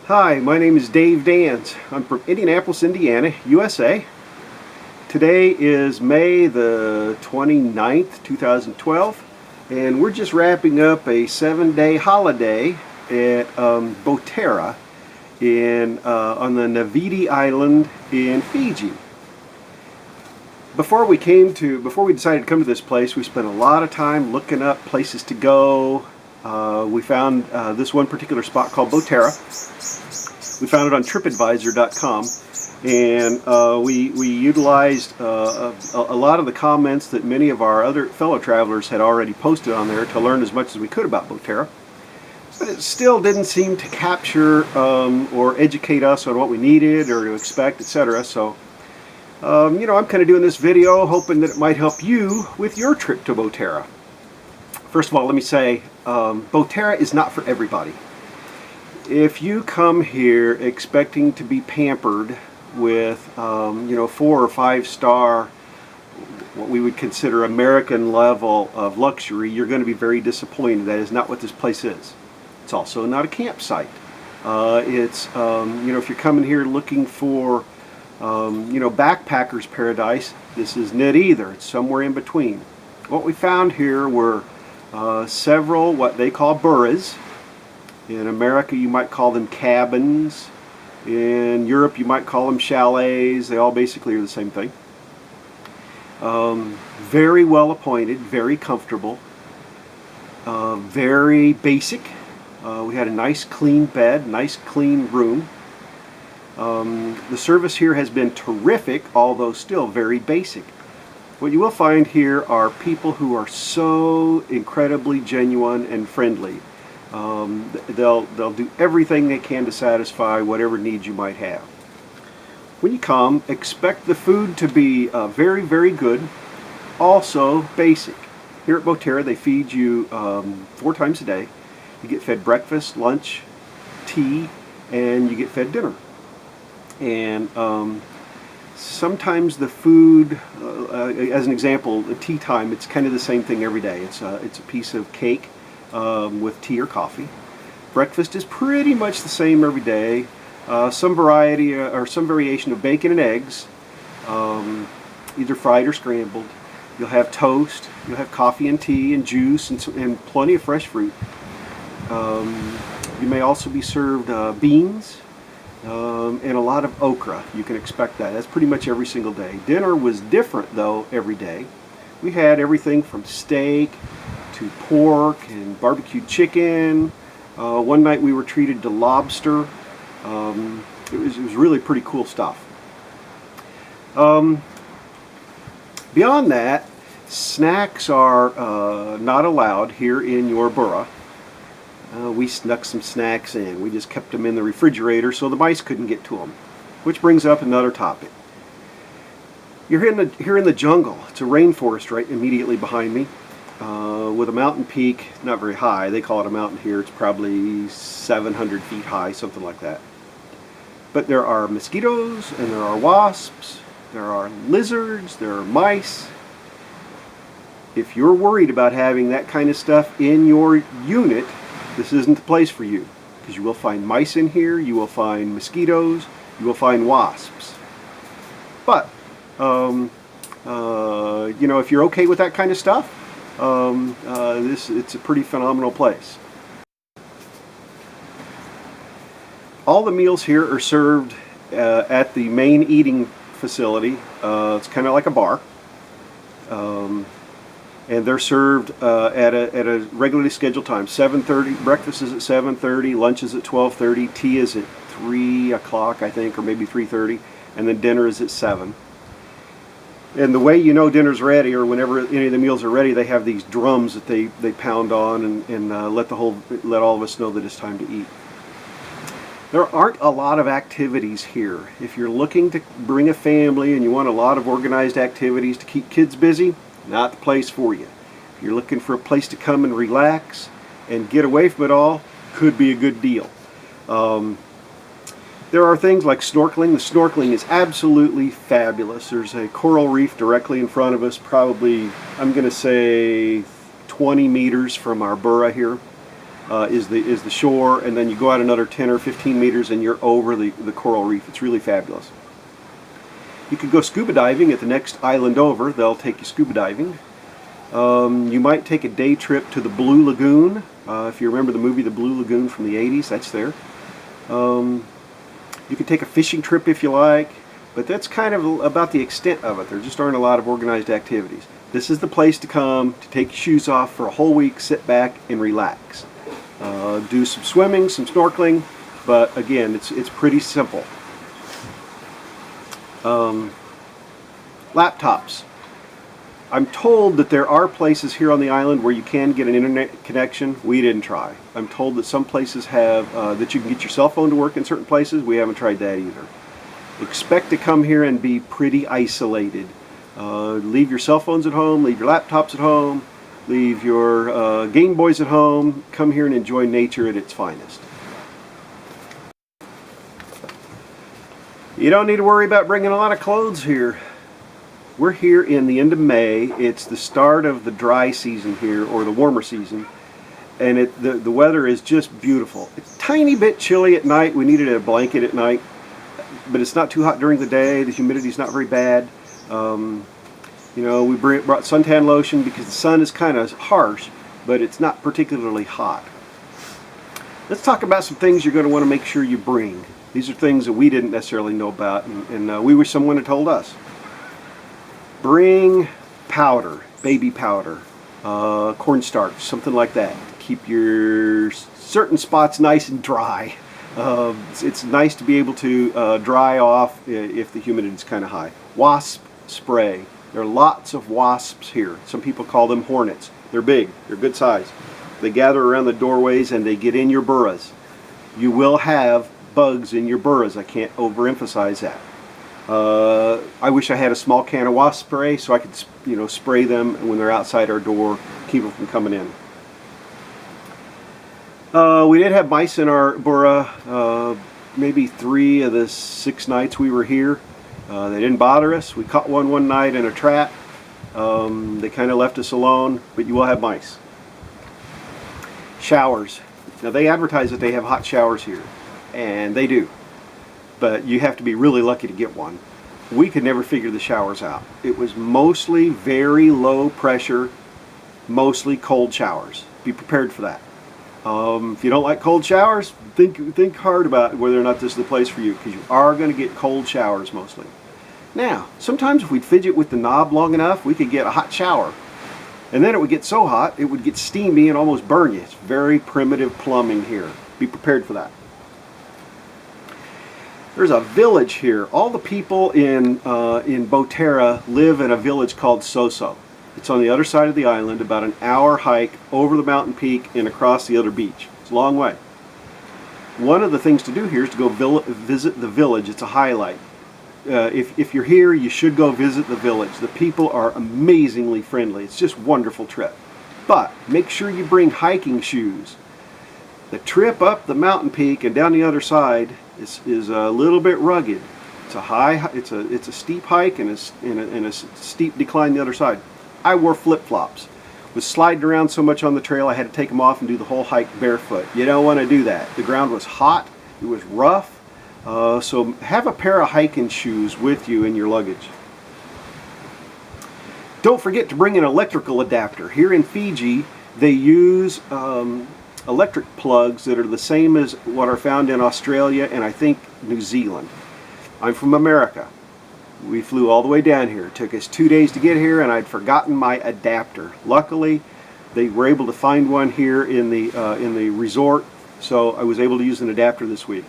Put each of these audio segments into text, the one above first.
Hi, my name is Dave Dans. I'm from Indianapolis, Indiana, USA. Today is May the 29th, 2012, and we're just wrapping up a 7-day holiday at Botaira on the Naviti island in Fiji. Before we decided to come to this place, we spent a lot of time looking up places to go. We found this one particular spot called Botaira. We found it on TripAdvisor.com, and we utilized a lot of the comments that many of our other fellow travelers had already posted on there to learn as much as we could about Botaira. But it still didn't seem to capture or educate us on what we needed or to expect, etc. So, I'm kind of doing this video hoping that it might help you with your trip to Botaira. First of all, let me say, Botaira is not for everybody. If you come here expecting to be pampered with, 4 or 5 star, what we would consider American level of luxury, you're going to be very disappointed. That is not what this place is. It's also not a campsite. If you're coming here looking for, backpacker's paradise, this isn't it either. It's somewhere in between. What we found here were several what they call burras. In America you might call them cabins. In Europe you might call them chalets. They all basically are the same thing. Very well appointed, very comfortable, very basic. We had a nice clean bed, nice clean room. The service here has been terrific, although still very basic. What you will find here are people who are so incredibly genuine and friendly. They'll do everything they can to satisfy whatever needs you might have. When you come, expect the food to be very, very good, also basic. Here at Botaira they feed you 4 times a day. You get fed breakfast, lunch, tea, and you get fed dinner. And sometimes the food, as an example, at tea time, it's kind of the same thing every day. It's a piece of cake with tea or coffee. Breakfast is pretty much the same every day. Some variety or some variation of bacon and eggs, either fried or scrambled. You'll have toast. You'll have coffee and tea and juice and plenty of fresh fruit. You may also be served beans and a lot of okra. You can expect that. That's pretty much every single day. Dinner was different though every day. We had everything from steak to pork and barbecued chicken. One night we were treated to lobster. It was really pretty cool stuff. Beyond that, snacks are not allowed here in your burra. We snuck some snacks in. We just kept them in the refrigerator so the mice couldn't get to them. Which brings up another topic. You're here in the jungle. It's a rainforest right immediately behind me, with a mountain peak, not very high. They call it a mountain here. It's probably 700 feet high, something like that. But there are mosquitoes and there are wasps. There are lizards. There are mice. If you're worried about having that kind of stuff in your unit, this isn't the place for you, because you will find mice in here, you will find mosquitoes, you will find wasps. But, if you're okay with that kind of stuff, it's a pretty phenomenal place. All the meals here are served at the main eating facility. It's kind of like a bar. And they're served at a regularly scheduled time. 7:30. Breakfast is at 7:30. Lunch is at 12:30. Tea is at 3 o'clock, I think, or maybe 3:30. And then dinner is at 7. And the way you know dinner's ready, or whenever any of the meals are ready, they have these drums that they pound on and let all of us know that it's time to eat. There aren't a lot of activities here. If you're looking to bring a family and you want a lot of organized activities to keep kids busy, not the place for you. If you're looking for a place to come and relax and get away from it all, could be a good deal. There are things like snorkeling. The snorkeling is absolutely fabulous. There's a coral reef directly in front of us, probably, I'm going to say, 20 meters from our burra here. is the shore, and then you go out another 10 or 15 meters and you're over the coral reef. It's really fabulous. You could go scuba diving at the next island over. They'll take you scuba diving. You might take a day trip to the Blue Lagoon. If you remember the movie The Blue Lagoon from the 80s, that's there. You could take a fishing trip if you like, but that's kind of about the extent of it. There just aren't a lot of organized activities. This is the place to come to take your shoes off for a whole week, sit back and relax. Do some swimming, some snorkeling, but again, it's pretty simple. Laptops. I'm told that there are places here on the island where you can get an internet connection. We didn't try. I'm told that some places have, that you can get your cell phone to work in certain places. We haven't tried that either. Expect to come here and be pretty isolated. Leave your cell phones at home, leave your laptops at home, leave your Game Boys at home. Come here and enjoy nature at its finest. You don't need to worry about bringing a lot of clothes here. We're here in the end of May. It's the start of the dry season here, or the warmer season, and the weather is just beautiful. It's a tiny bit chilly at night. We needed a blanket at night, but it's not too hot during the day. The humidity's not very bad. You know, we brought suntan lotion because the sun is kind of harsh, but it's not particularly hot. Let's talk about some things you're going to want to make sure you bring. These are things that we didn't necessarily know about, and we wish someone had told us. Bring powder, baby powder, cornstarch, something like that. Keep your certain spots nice and dry. It's nice to be able to dry off if the humidity is kind of high. Wasp spray. There are lots of wasps here. Some people call them hornets. They're big. They're good size. They gather around the doorways and they get in your burrows. You will have bugs in your burrows. I can't overemphasize that. I wish I had a small can of wasp spray so I could, spray them when they're outside our door, keep them from coming in. We did have mice in our burrow, maybe 3 of the 6 nights we were here. They didn't bother us. We caught one night in a trap. They kind of left us alone, but you will have mice. Showers. Now they advertise that they have hot showers here, and they do. But you have to be really lucky to get one. We could never figure the showers out. It was mostly very low pressure, mostly cold showers. Be prepared for that. If you don't like cold showers, think hard about whether or not this is the place for you, because you are going to get cold showers mostly. Now, sometimes if we'd fidget with the knob long enough, we could get a hot shower. And then it would get so hot, it would get steamy and almost burn you. It's very primitive plumbing here. Be prepared for that. There's a village here. All the people in Botaira live in a village called Soso. It's on the other side of the island, about an hour hike over the mountain peak and across the other beach. It's a long way. One of the things to do here is to go visit the village. It's a highlight. If you're here, you should go visit the village. The people are amazingly friendly. It's just a wonderful trip. But make sure you bring hiking shoes. The trip up the mountain peak and down the other side is a little bit rugged. It's a steep hike and a steep decline the other side. I wore flip-flops. Was sliding around so much on the trail I had to take them off and do the whole hike barefoot. You don't want to do that. The ground was hot. It was rough. So have a pair of hiking shoes with you in your luggage. Don't forget to bring an electrical adapter. Here in Fiji, they use electric plugs that are the same as what are found in Australia and I think New Zealand. I'm from America. We flew all the way down here. It took us 2 days to get here, and I'd forgotten my adapter. Luckily, they were able to find one here in the resort, so I was able to use an adapter this week.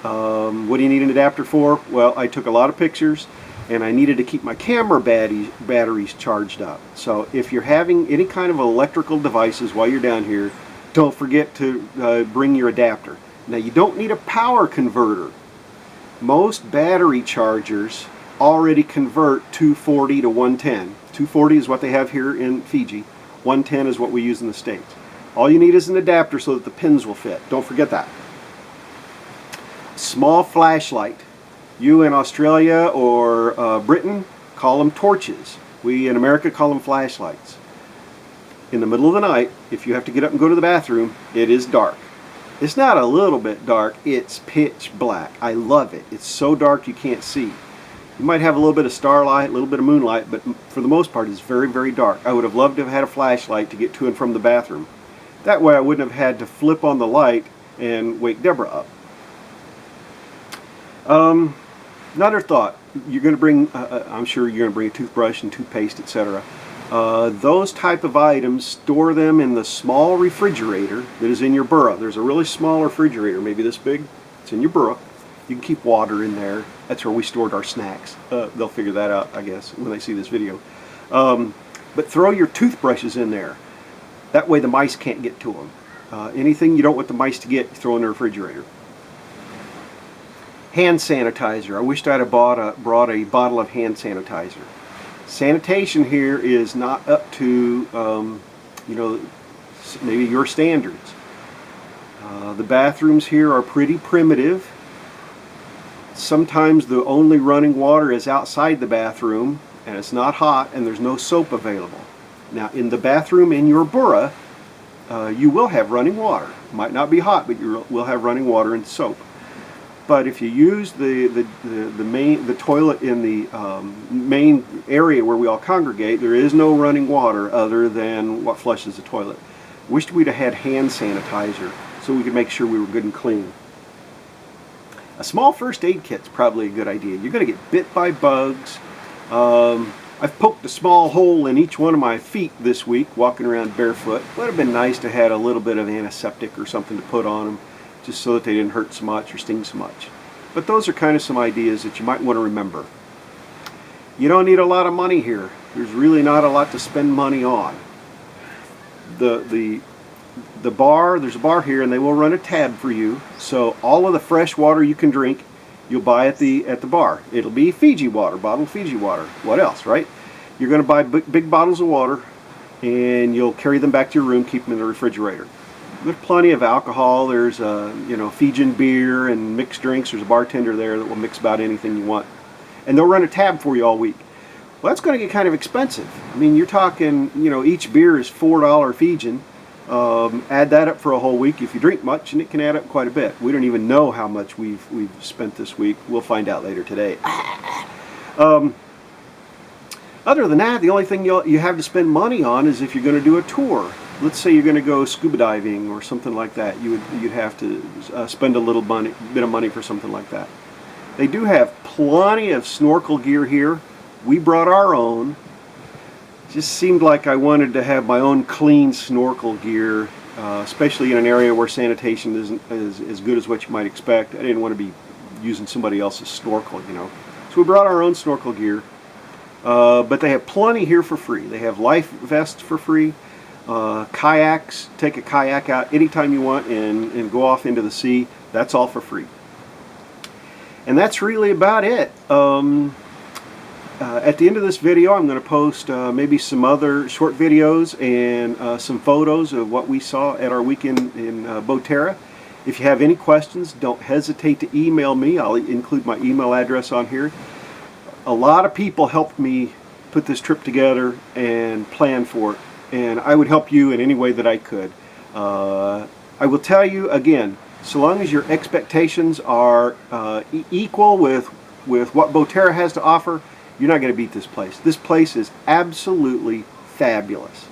What do you need an adapter for? Well, I took a lot of pictures, and I needed to keep my camera batteries charged up. So if you're having any kind of electrical devices while you're down here, don't forget to bring your adapter. Now, you don't need a power converter. Most battery chargers already convert 240 to 110. 240 is what they have here in Fiji. 110 is what we use in the States. All you need is an adapter so that the pins will fit. Don't forget that. Small flashlight. You in Australia or Britain call them torches. We in America call them flashlights. in the middle of the night, if you have to get up and go to the bathroom, it is dark. It's not a little bit dark, it's pitch black. I love it. It's so dark you can't see. You might have a little bit of starlight, a little bit of moonlight, but for the most part it's very, very dark. I would have loved to have had a flashlight to get to and from the bathroom. That way I wouldn't have had to flip on the light and wake Deborah up. Another thought, you're going to bring, I'm sure you're going to bring a toothbrush and toothpaste, etc. Those type of items, store them in the small refrigerator that is in your burrow. There's a really small refrigerator, maybe this big. It's in your burrow. You can keep water in there. That's where we stored our snacks. They'll figure that out, I guess, when they see this video. But throw your toothbrushes in there. That way the mice can't get to them. Anything you don't want the mice to get, throw in the refrigerator. Hand sanitizer. I wished I'd have brought a bottle of hand sanitizer. Sanitation here is not up to, you know, maybe your standards. The bathrooms here are pretty primitive. Sometimes the only running water is outside the bathroom, and it's not hot, and there's no soap available. Now, in the bathroom in your burrow, you will have running water. It might not be hot, but you will have running water and soap. But if you use the toilet in the main area where we all congregate, there is no running water other than what flushes the toilet. Wished we'd have had hand sanitizer so we could make sure we were good and clean. A small first aid kit's probably a good idea. You're going to get bit by bugs. I've poked a small hole in each one of my feet this week walking around barefoot. Would have been nice to have a little bit of antiseptic or something to put on them, just so that they didn't hurt so much or sting so much. But those are kind of some ideas that you might want to remember. You don't need a lot of money here. There's really not a lot to spend money on. The bar, there's a bar here, and they will run a tab for you. So all of the fresh water you can drink, you'll buy at the bar. It'll be Fiji water, bottled Fiji water. What else, right? You're going to buy big bottles of water, and you'll carry them back to your room, keep them in the refrigerator. There's plenty of alcohol. There's you know, Fijian beer and mixed drinks. There's a bartender there that will mix about anything you want, and they'll run a tab for you all week. Well, that's going to get kind of expensive. I mean, you're talking, you know, each beer is $4 Fijian. Add that up for a whole week if you drink much, and it can add up quite a bit. We don't even know how much we've spent this week. We'll find out later today. Other than that, the only thing you have to spend money on is if you're going to do a tour. Let's say you're going to go scuba diving or something like that. You'd have to spend a little bit of money for something like that. They do have plenty of snorkel gear here. We brought our own. Just seemed like I wanted to have my own clean snorkel gear, especially in an area where sanitation isn't as good as what you might expect. I didn't want to be using somebody else's snorkel, you know. So we brought our own snorkel gear. But they have plenty here for free. They have life vests for free. Kayaks, take a kayak out anytime you want and go off into the sea. That's all for free. And that's really about it. At the end of this video, I'm going to post maybe some other short videos and some photos of what we saw at our weekend in Botaira. If you have any questions, don't hesitate to email me. I'll include my email address on here. A lot of people helped me put this trip together and plan for it, and I would help you in any way that I could. I will tell you again, so long as your expectations are equal with what Botaira has to offer, you're not going to beat this place. This place is absolutely fabulous.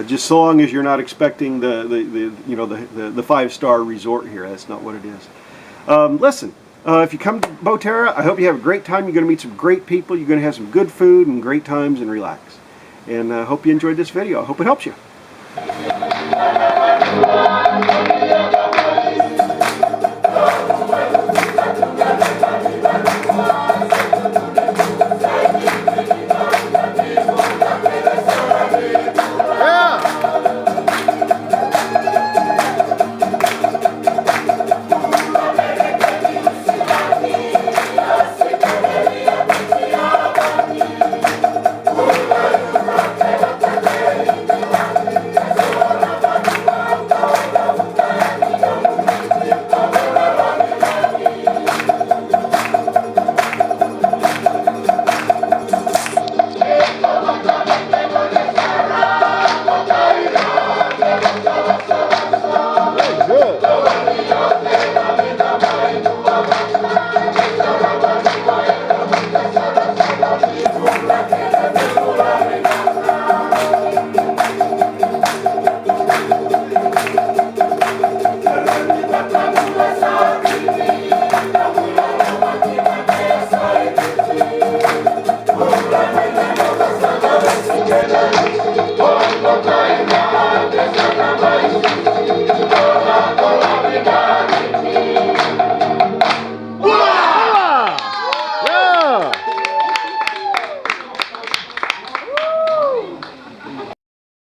Just so long as you're not expecting the 5-star resort here. That's not what it is. Listen, if you come to Botaira, I hope you have a great time. You're going to meet some great people. You're going to have some good food and great times and relax. And I hope you enjoyed this video. I hope it helps you.